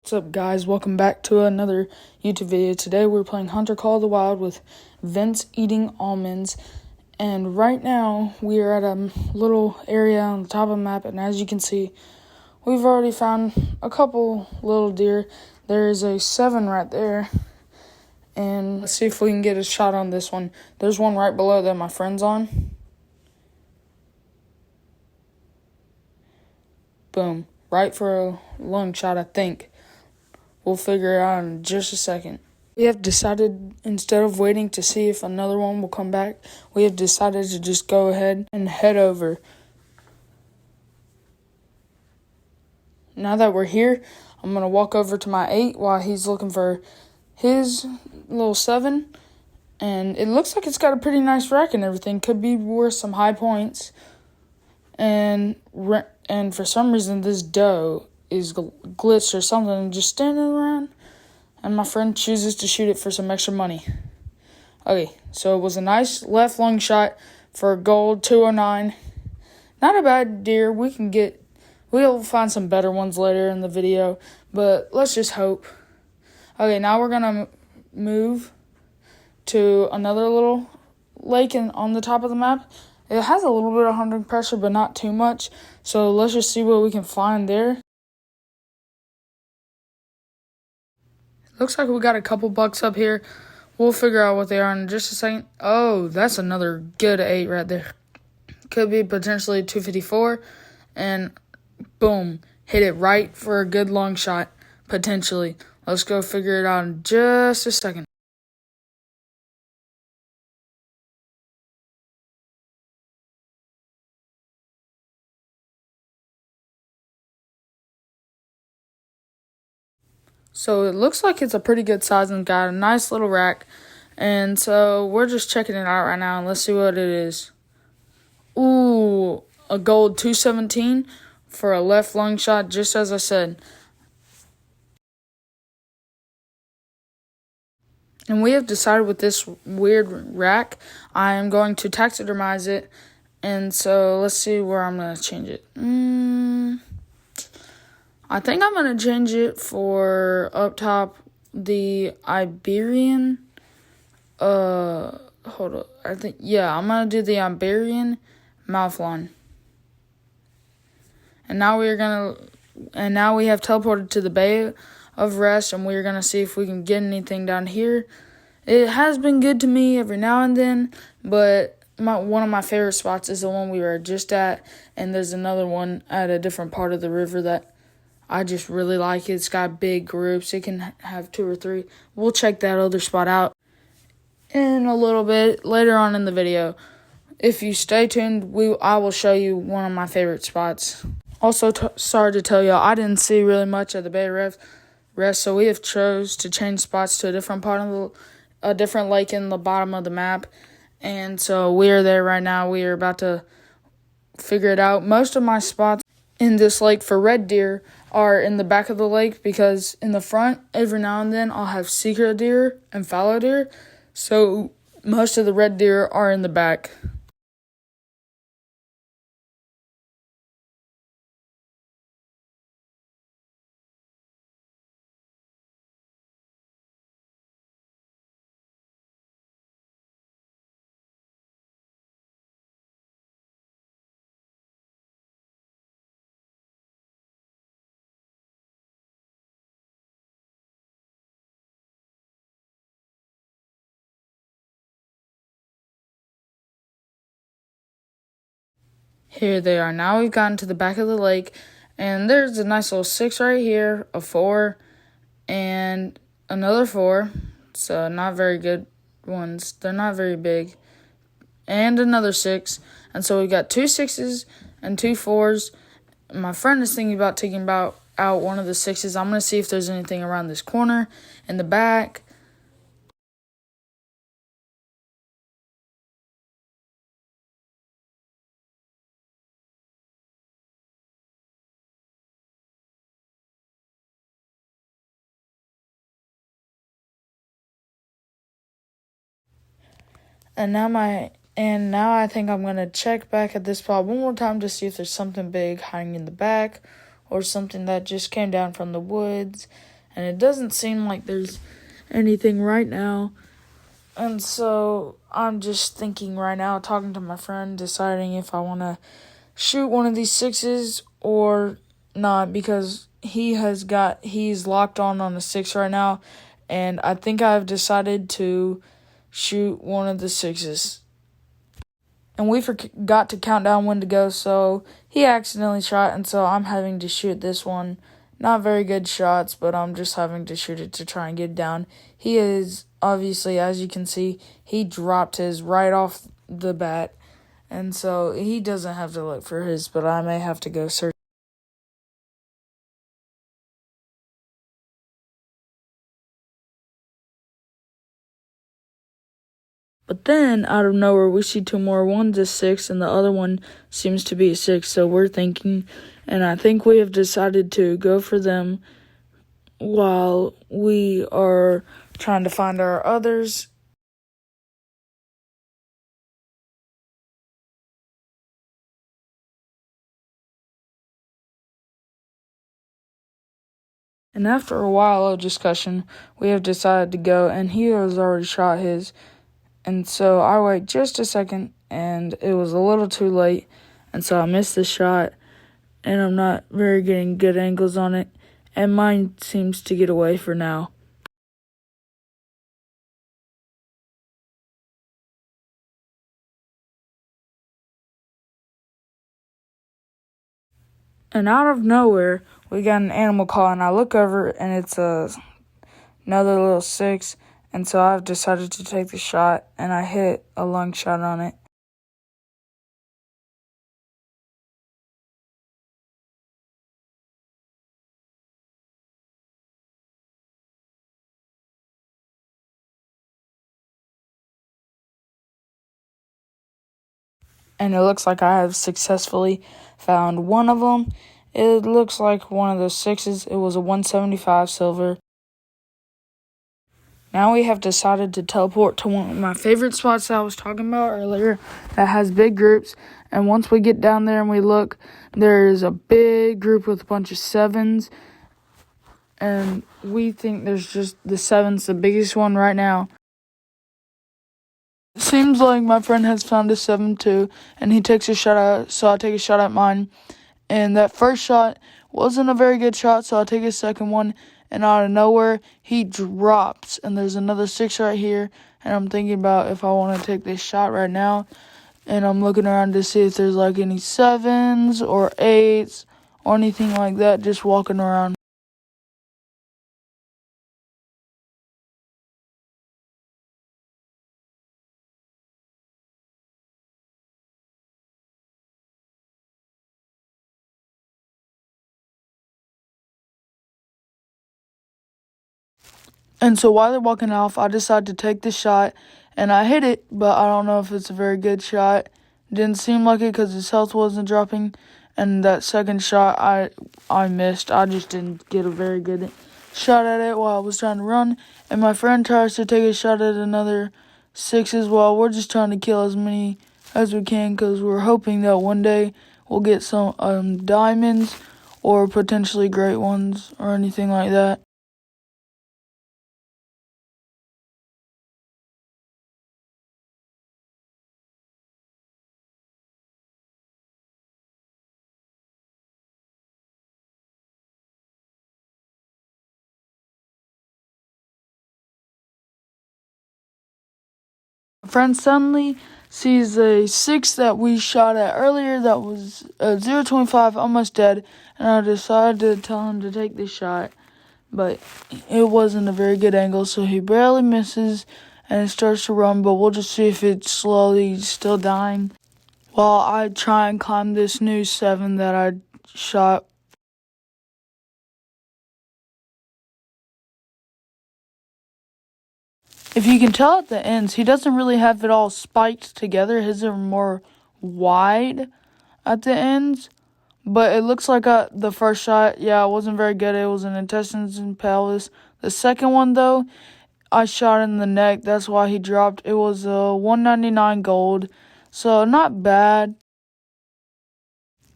What's up, guys? Welcome back to another YouTube video. Today we're playing Hunter Call of the Wild with Vince eating almonds. And right now we are at a little area on the top of the map, and as you can see, we've already found a couple little deer. There is a 7 right there. And let's see if we can get a shot on this one. There's one right below that my friend's on. Boom. Right for a lung shot, I think. We'll figure it out in just a second. We have decided, instead of waiting to see if another one will come back, we have decided to just go ahead and head over. Now that we're here, I'm going to walk over to my 8 while he's looking for his little 7. And it looks like it's got a pretty nice rack and everything. Could be worth some high points. And for some reason, this doe is glitched or something, just standing around, and my friend chooses to shoot it for some extra money. Okay, so it was a nice left lung shot for a gold 209. Not a bad deer. We'll find some better ones later in the video, but let's just hope. Okay, now we're gonna move to another little lake on the top of the map. It has a little bit of hunting pressure, but not too much, so let's just see what we can find there. Looks like we got a couple bucks up here. We'll figure out what they are in just a second. Oh, that's another good 8 right there. Could be potentially 254. And boom, hit it right for a good long shot, potentially. Let's go figure it out in just a second. So it looks like it's a pretty good size and got a nice little rack. And so we're just checking it out right now, and let's see what it is. Ooh, a gold 217 for a left lung shot, just as I said. And we have decided with this weird rack, I am going to taxidermize it. And so let's see where I'm going to change it. I think I'm going to change it for up top the Iberian. Hold up. I'm going to do the Iberian Mouflon. And now we have teleported to the Bay of Rest, and we're going to see if we can get anything down here. It has been good to me every now and then, but one of my favorite spots is the one we were just at, and there's another one at a different part of the river that I just really like. It's got big groups. It can have 2 or 3. We'll check that other spot out in a little bit later on in the video. If you stay tuned, I will show you one of my favorite spots. Also, sorry to tell y'all, I didn't see really much of the Bay Rest, so we have chose to change spots to a different part of a different lake in the bottom of the map. And so we are there right now. We are about to figure it out. Most of my spots in this lake for red deer are in the back of the lake, because in the front, every now and then, I'll have secret deer and fallow deer. So most of the red deer are in the back. Here they are. Now we've gotten to the back of the lake, and there's a nice little 6 right here, a 4, and another 4. So not very good ones. They're not very big. And another 6. And so we've got 2 6s and 2 4s. My friend is thinking about taking out one of the 6s. I'm going to see if there's anything around this corner, in the back. And now I think I'm going to check back at this spot one more time to see if there's something big hiding in the back, or something that just came down from the woods. and it doesn't seem like there's anything right now. And so I'm just thinking right now, talking to my friend, deciding if I want to shoot one of these 6s or not, because he's locked on a 6 right now, and I think I've decided to shoot one of the 6s. And we forgot to count down when to go, so he accidentally shot, and so I'm having to shoot this one. Not very good shots, but I'm just having to shoot it to try and get down. He is, obviously, as you can see, he dropped his right off the bat, and so he doesn't have to look for his, but I may have to go search. But then, out of nowhere, we see two more. One's a 6, and the other one seems to be a 6. So we're thinking, and I think we have decided to go for them while we are trying to find our others. And after a while of discussion, we have decided to go, and he has already shot his. And so I wait just a second, and it was a little too late, and so I missed the shot, and I'm not very getting good angles on it, and mine seems to get away for now. And out of nowhere, we got an animal call, and I look over, and it's another little 6, and so I've decided to take the shot, and I hit a lung shot on it. And it looks like I have successfully found one of them. It looks like one of those 6s. It was a 175 silver. Now we have decided to teleport to one of my favorite spots that I was talking about earlier that has big groups. And once we get down there and we look, there's a big group with a bunch of 7s. And we think there's just the 7's the biggest one right now. It seems like my friend has found a 7 too, and he takes a shot at it, so I take a shot at mine. And that first shot wasn't a very good shot, so I take a second one, and out of nowhere, he drops. And there's another 6 right here, and I'm thinking about if I want to take this shot right now. And I'm looking around to see if there's like any 7s or 8s or anything like that, just walking around. And so while they're walking off, I decide to take the shot, and I hit it, but I don't know if it's a very good shot. Didn't seem like it because his health wasn't dropping. And that second shot, I missed. I just didn't get a very good shot at it while I was trying to run. And my friend tries to take a shot at another 6 as well. We're just trying to kill as many as we can because we're hoping that one day we'll get some diamonds or potentially great ones or anything like that. My friend suddenly sees a 6 that we shot at earlier that was 0.25, almost dead, and I decided to tell him to take the shot, but it wasn't a very good angle, so he barely misses, and it starts to run, but we'll just see if it's slowly still dying while I try and climb this new 7 that I shot. If you can tell at the ends, he doesn't really have it all spiked together. His are more wide at the ends. But it looks like the first shot, yeah, it wasn't very good. It was an intestines and pelvis. The second one, though, I shot in the neck. That's why he dropped. It was a 199 gold. So not bad.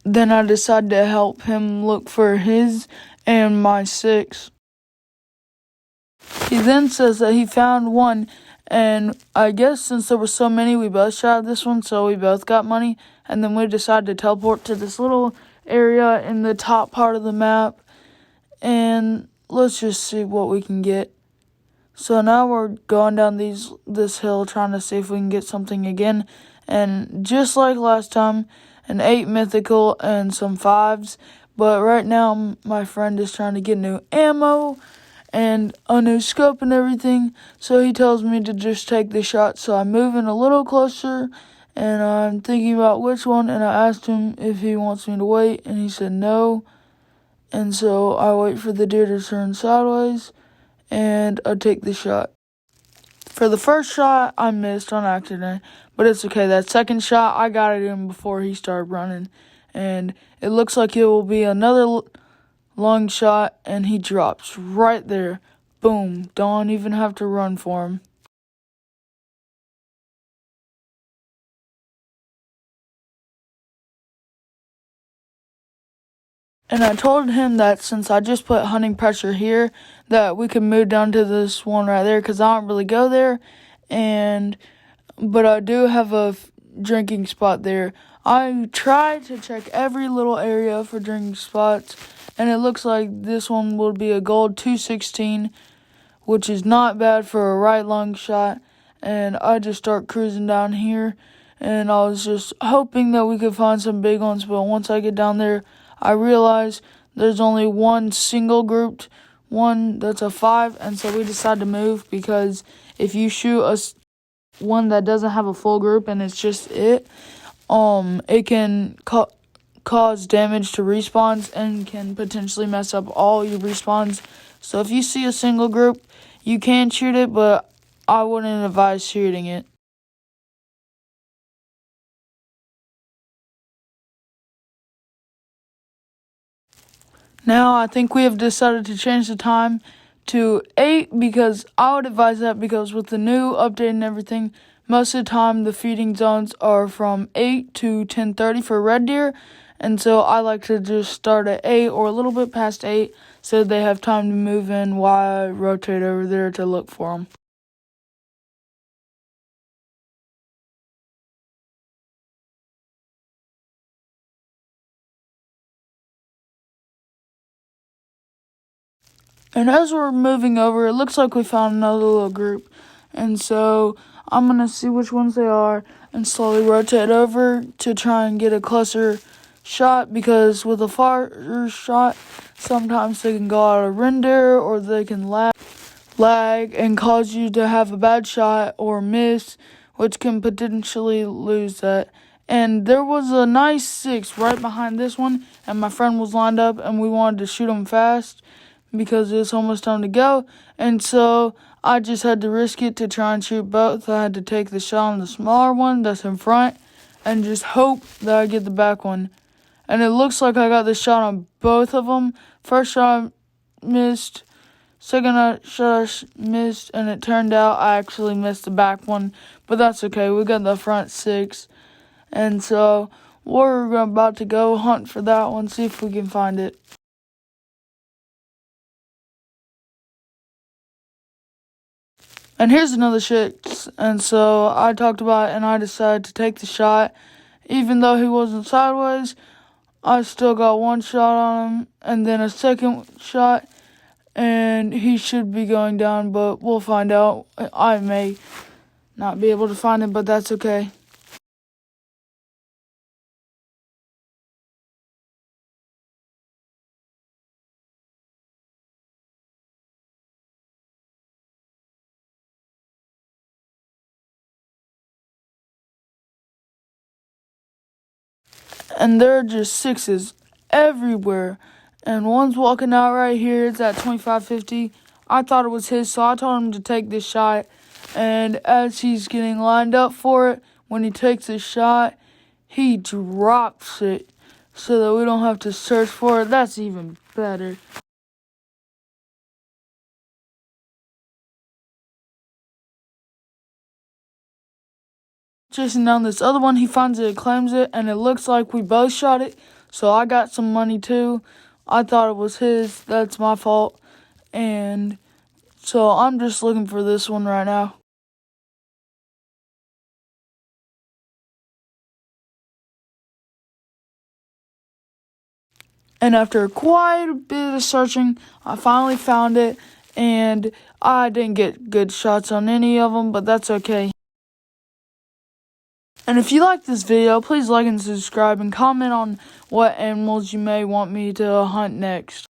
Then I decided to help him look for his and my 6. He then says that he found one, and I guess since there were so many, we both shot this one, so we both got money. And then we decided to teleport to this little area in the top part of the map, and let's just see what we can get. So now we're going down this hill trying to see if we can get something again. And just like last time, an 8 mythical and some 5s. But right now, my friend is trying to get new ammo and a new scope and everything. So he tells me to just take the shot. So I'm moving a little closer, and I'm thinking about which one. And I asked him if he wants me to wait, and he said no. And so I wait for the deer to turn sideways, and I take the shot. For the first shot, I missed on accident, but it's okay. That second shot, I got it in before he started running, and it looks like it will be another long shot, and he drops right there. Boom. Don't even have to run for him. And I told him that since I just put hunting pressure here, that we could move down to this one right there, because I don't really go there, but I do have a drinking spot there. I tried to check every little area for drinking spots, and it looks like this one will be a gold 216, which is not bad for a right long shot. And I just start cruising down here, and I was just hoping that we could find some big ones, but once I get down there, I realize there's only one single grouped one that's a 5, and so we decided to move, because if you shoot one that doesn't have a full group and it's just it can cause damage to respawns and can potentially mess up all your respawns. So if you see a single group, you can shoot it, but I wouldn't advise shooting it. Now I think we have decided to change the time to 8, because I would advise that, because with the new update and everything, most of the time the feeding zones are from 8 to 10:30 for red deer, and so I like to just start at 8 or a little bit past 8 so they have time to move in while I rotate over there to look for them. And as we're moving over, it looks like we found another little group. And so I'm going to see which ones they are and slowly rotate over to try and get a closer shot, because with a far shot, sometimes they can go out of render, or they can lag and cause you to have a bad shot or miss, which can potentially lose that. And there was a nice 6 right behind this one, and my friend was lined up, and we wanted to shoot him fast because it's almost time to go. And so I just had to risk it to try and shoot both. I had to take the shot on the smaller one that's in front and just hope that I get the back one. And it looks like I got the shot on both of them. First shot missed, second shot missed, and it turned out I actually missed the back one. But that's okay, we got the front 6. And so we're about to go hunt for that one, see if we can find it. And here's another 6, and so I talked about it, and I decided to take the shot. Even though he wasn't sideways, I still got one shot on him, and then a second shot, and he should be going down, but we'll find out. I may not be able to find him, but that's okay. And there are just 6s everywhere, and one's walking out right here. It's at 2550. I thought it was his, so I told him to take this shot, and as he's getting lined up for it, when he takes his shot, he drops it so that we don't have to search for it. That's even better. Chasing down this other one, he finds it, claims it, and it looks like we both shot it, so I got some money too. I thought it was his, that's my fault. And So I'm just looking for this one right now. And after quite a bit of searching, I finally found it, and I didn't get good shots on any of them, but that's okay. And if you like this video, please like and subscribe and comment on what animals you may want me to hunt next.